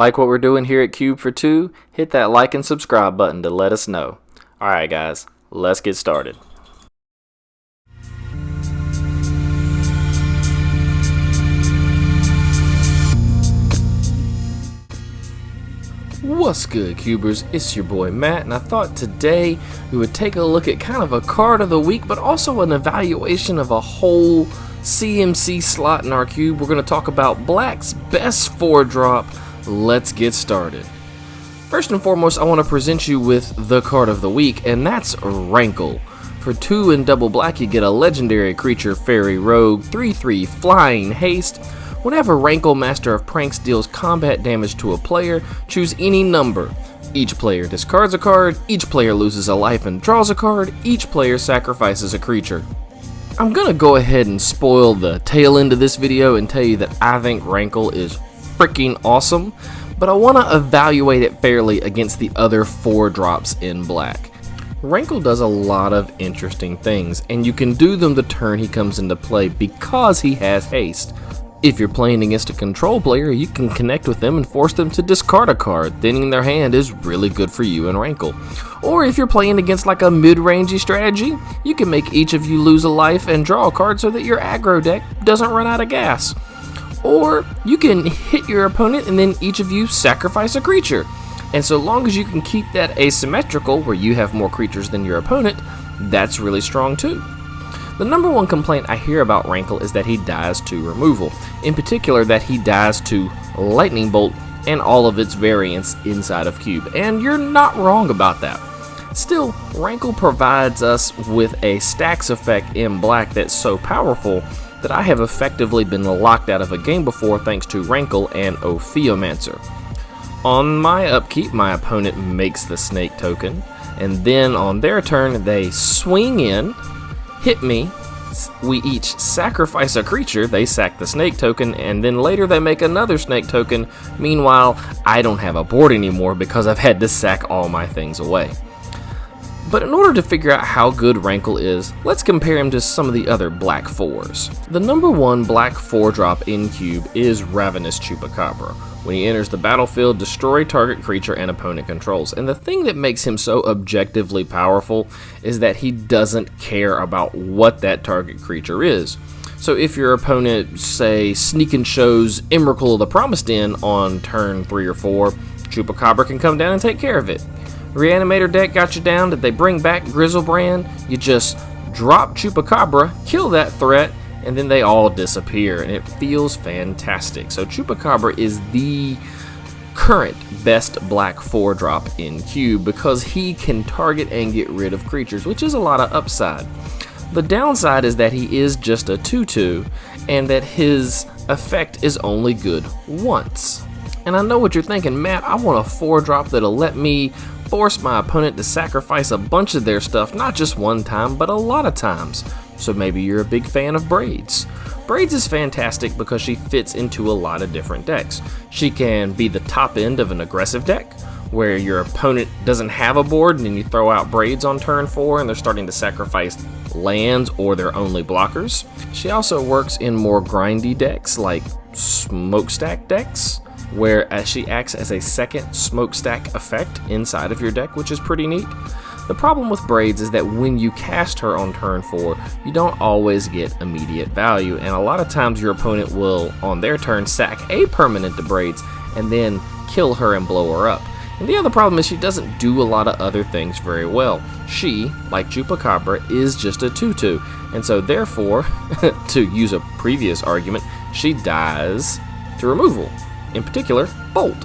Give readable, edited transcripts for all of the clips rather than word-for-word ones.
Like what we're doing here at Cube for Two? Hit that like and subscribe button to let us know. Alright guys, let's get started. What's good, Cubers? It's your boy Matt, and I thought today we would take a look at kind of a card of the week, but also an evaluation of a whole CMC slot in our cube. We're going to talk about Black's best 4-drop. Let's get started. First and foremost, I want to present you with the card of the week, and that's Rankle. For 2 and double black, you get a legendary creature, Fairy Rogue, 3/3 flying haste. Whenever Rankle, Master of Pranks, deals combat damage to a player, choose any number. Each player discards a card, each player loses a life and draws a card, each player sacrifices a creature. I'm gonna go ahead and spoil the tail end of this video and tell you that I think Rankle is freaking awesome, but I want to evaluate it fairly against the other 4-drops in black. Rankle does a lot of interesting things, and you can do them the turn he comes into play because he has haste. If you're playing against a control player, you can connect with them and force them to discard a card. Thinning their hand is really good for you in Rankle. Or if you're playing against like a mid-rangey strategy, you can make each of you lose a life and draw a card so that your aggro deck doesn't run out of gas. Or you can hit your opponent and then each of you sacrifice a creature. And so long as you can keep that asymmetrical, where you have more creatures than your opponent, that's really strong too. The number one complaint I hear about Rankle is that he dies to removal. In particular, that he dies to Lightning Bolt and all of its variants inside of Cube. And you're not wrong about that. Still, Rankle provides us with a stacks effect in black that's so powerful that I have effectively been locked out of a game before thanks to Rankle and Ophiomancer. On my upkeep, my opponent makes the snake token, and then on their turn they swing in, hit me, we each sacrifice a creature, they sack the snake token, and then later they make another snake token. Meanwhile, I don't have a board anymore because I've had to sack all my things away. But in order to figure out how good Rankle is, let's compare him to some of the other black 4s. The number one black 4-drop in Cube is Ravenous Chupacabra. When he enters the battlefield, destroy target creature and opponent controls. And the thing that makes him so objectively powerful is that he doesn't care about what that target creature is. So if your opponent, say, sneak and shows Emrakul of the Promised Den on turn 3 or 4, Chupacabra can come down and take care of it. Reanimator deck got you down, did they bring back Grizzlebrand? You just drop Chupacabra, kill that threat, and then they all disappear, and it feels fantastic. So Chupacabra is the current best black 4-drop in Cube because he can target and get rid of creatures, which is a lot of upside. The downside is that he is just a 2/2, and that his effect is only good once. And I know what you're thinking, Matt, I want a 4-drop that'll let me force my opponent to sacrifice a bunch of their stuff, not just one time, but a lot of times. So maybe you're a big fan of Braids. Braids is fantastic because she fits into a lot of different decks. She can be the top end of an aggressive deck, where your opponent doesn't have a board and then you throw out Braids on turn 4 and they're starting to sacrifice lands or their only blockers. She also works in more grindy decks like smokestack decks, where she acts as a second smokestack effect inside of your deck, which is pretty neat. The problem with Braids is that when you cast her on turn 4, you don't always get immediate value, and a lot of times your opponent will, on their turn, sack a permanent to Braids and then kill her and blow her up. And the other problem is she doesn't do a lot of other things very well. She, like Chupacabra, is just a 2/2, and so therefore, to use a previous argument, she dies to removal. In particular, Bolt.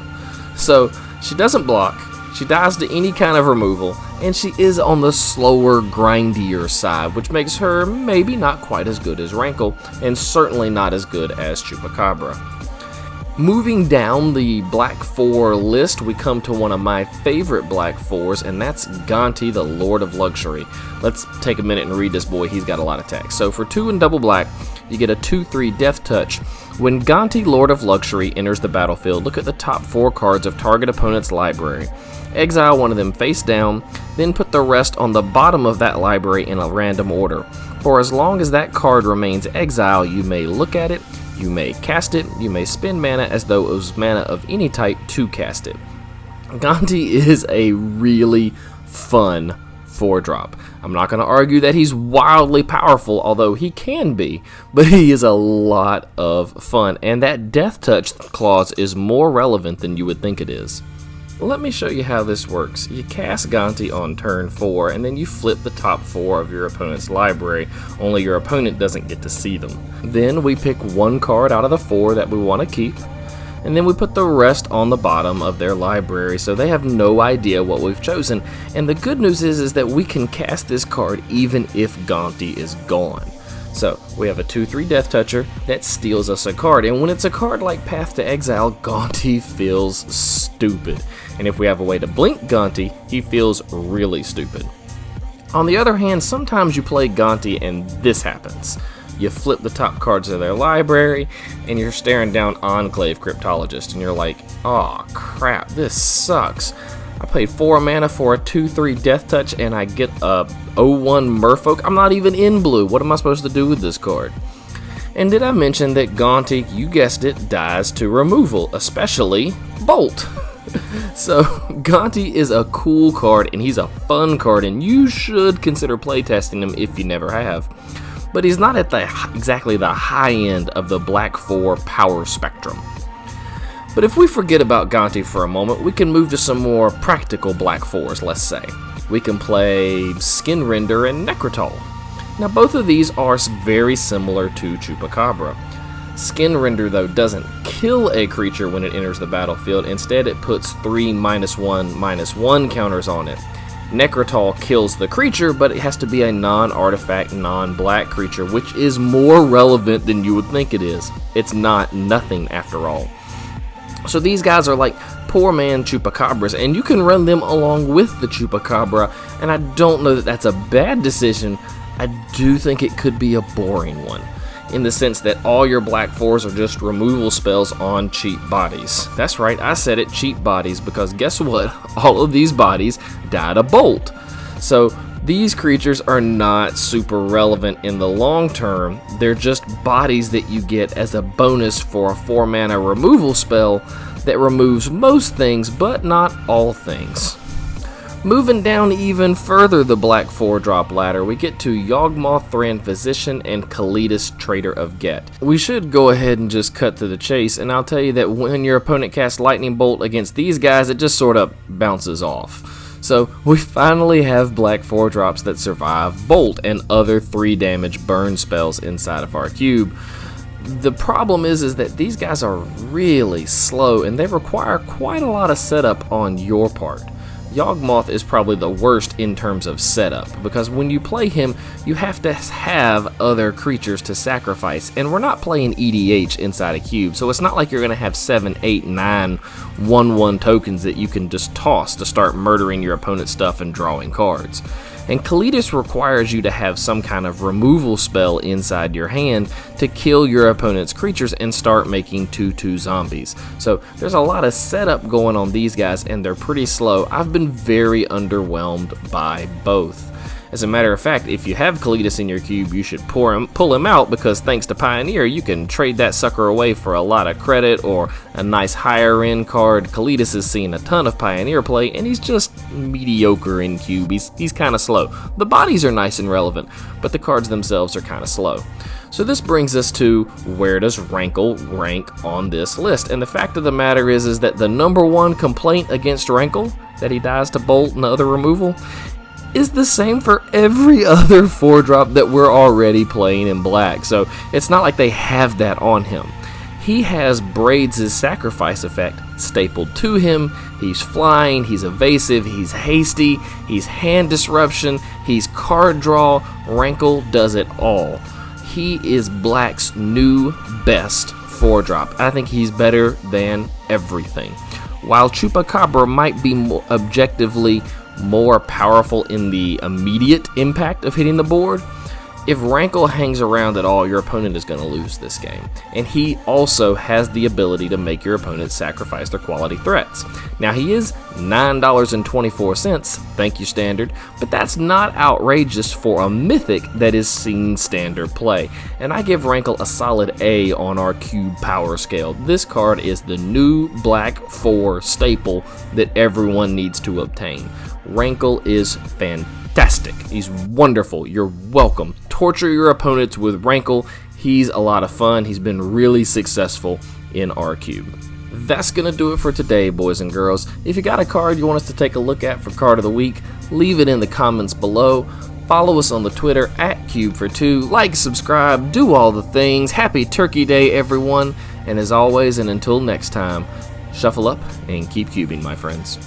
So she doesn't block, she dies to any kind of removal, and she is on the slower, grindier side, which makes her maybe not quite as good as Rankle, and certainly not as good as Chupacabra. Moving down the black 4 list, we come to one of my favorite black 4s, and that's Gonti, the Lord of Luxury. Let's take a minute and read this boy, he's got a lot of text. So for 2 and double black, you get a 2/3 Death Touch. When Gonti, Lord of Luxury, enters the battlefield, look at the top 4 cards of target opponent's library. Exile one of them face down, then put the rest on the bottom of that library in a random order. For as long as that card remains exiled, you may look at it, You may cast it, you may spend mana as though it was mana of any type to cast it. Gonti is a really fun 4-drop. I'm not going to argue that he's wildly powerful, although he can be, but he is a lot of fun, and that Death Touch clause is more relevant than you would think it is. Let me show you how this works. You cast Gonti on turn 4, and then you flip the top 4 of your opponent's library, only your opponent doesn't get to see them. Then we pick one card out of the 4 that we want to keep, and then we put the rest on the bottom of their library so they have no idea what we've chosen. And the good news is that we can cast this card even if Gonti is gone. So we have a 2/3 Death Toucher that steals us a card, and when it's a card like Path to Exile, Gonti feels stupid. And if we have a way to blink Gonti, he feels really stupid. On the other hand, sometimes you play Gonti and this happens. You flip the top cards of their library, and you're staring down Enclave Cryptologist, and you're like, "Aw, crap, this sucks. I paid 4 mana for a 2/3 Death Touch, and I get a 0/1 Merfolk. I'm not even in blue. What am I supposed to do with this card?" And did I mention that Gonti, you guessed it, dies to removal, especially Bolt? So Gonti is a cool card, and he's a fun card, and you should consider playtesting him if you never have. But he's not at exactly the high end of the Black 4 power spectrum. But if we forget about Gonti for a moment, we can move to some more practical Black 4s, let's say. We can play Skin Render and Necrotol. Now both of these are very similar to Chupacabra. Skin Render, though, doesn't kill a creature when it enters the battlefield. Instead, it puts 3 -1/-1 counters on it. Necrotol kills the creature, but it has to be a non-artifact, non-black creature, which is more relevant than you would think it is. It's not nothing after all. So these guys are like poor man Chupacabras, and you can run them along with the Chupacabra, and I don't know that that's a bad decision. I do think it could be a boring one, in the sense that all your Black 4s are just removal spells on cheap bodies. That's right, I said it, cheap bodies, because guess what? All of these bodies die to Bolt. So these creatures are not super relevant in the long term. They're just bodies that you get as a bonus for a 4 mana removal spell that removes most things, but not all things. Moving down even further the Black 4-drop ladder, we get to Yawgmoth Thran Physician and Kalitas Trader of Get. We should go ahead and just cut to the chase, and I'll tell you that when your opponent casts Lightning Bolt against these guys, it just sort of bounces off. So we finally have Black 4-drops that survive Bolt and other 3 damage burn spells inside of our cube. The problem is that these guys are really slow, and they require quite a lot of setup on your part. Yawgmoth is probably the worst in terms of setup, because when you play him, you have to have other creatures to sacrifice, and we're not playing EDH inside a cube, so it's not like you're going to have 7, 8, 9 1/1 tokens that you can just toss to start murdering your opponent's stuff and drawing cards. And Kalitas requires you to have some kind of removal spell inside your hand to kill your opponent's creatures and start making 2/2 zombies. So there's a lot of setup going on these guys, and they're pretty slow. I've been very underwhelmed by both. As a matter of fact, if you have Kalitas in your cube, you should pull him out, because thanks to Pioneer, you can trade that sucker away for a lot of credit or a nice higher end card. Kalitas has seen a ton of Pioneer play, and he's just mediocre in cube. He's kind of slow. The bodies are nice and relevant, but the cards themselves are kind of slow. So this brings us to, where does Rankle rank on this list? And the fact of the matter is that the #1 complaint against Rankle, that he dies to Bolt and other removal, is the same for every other 4-drop that we're already playing in black. So it's not like they have that on him. He has Braids' sacrifice effect stapled to him. He's flying, he's evasive, he's hasty, he's hand disruption, he's card draw. Rankle does it all. He is black's new best 4-drop. I think he's better than everything. While Chupacabra might be objectively more powerful in the immediate impact of hitting the board, If Rankle hangs around at all, your opponent is going to lose this game. And he also has the ability to make your opponent sacrifice their quality threats. Now, he is $9.24, thank you Standard, but that's not outrageous for a mythic that is seen Standard play. And I give Rankle a solid A on our cube power scale. This card is the new black 4 staple that everyone needs to obtain. Rankle is fantastic. He's wonderful. You're welcome. Torture your opponents with Rankle. He's a lot of fun. He's been really successful in our cube. That's gonna do it for today, boys and girls. If you got a card you want us to take a look at for card of the week, leave it in the comments below. Follow us on the Twitter at cubefortwo. Like, subscribe, do all the things. Happy Turkey Day, everyone. And as always, and until next time, shuffle up and keep cubing, my friends.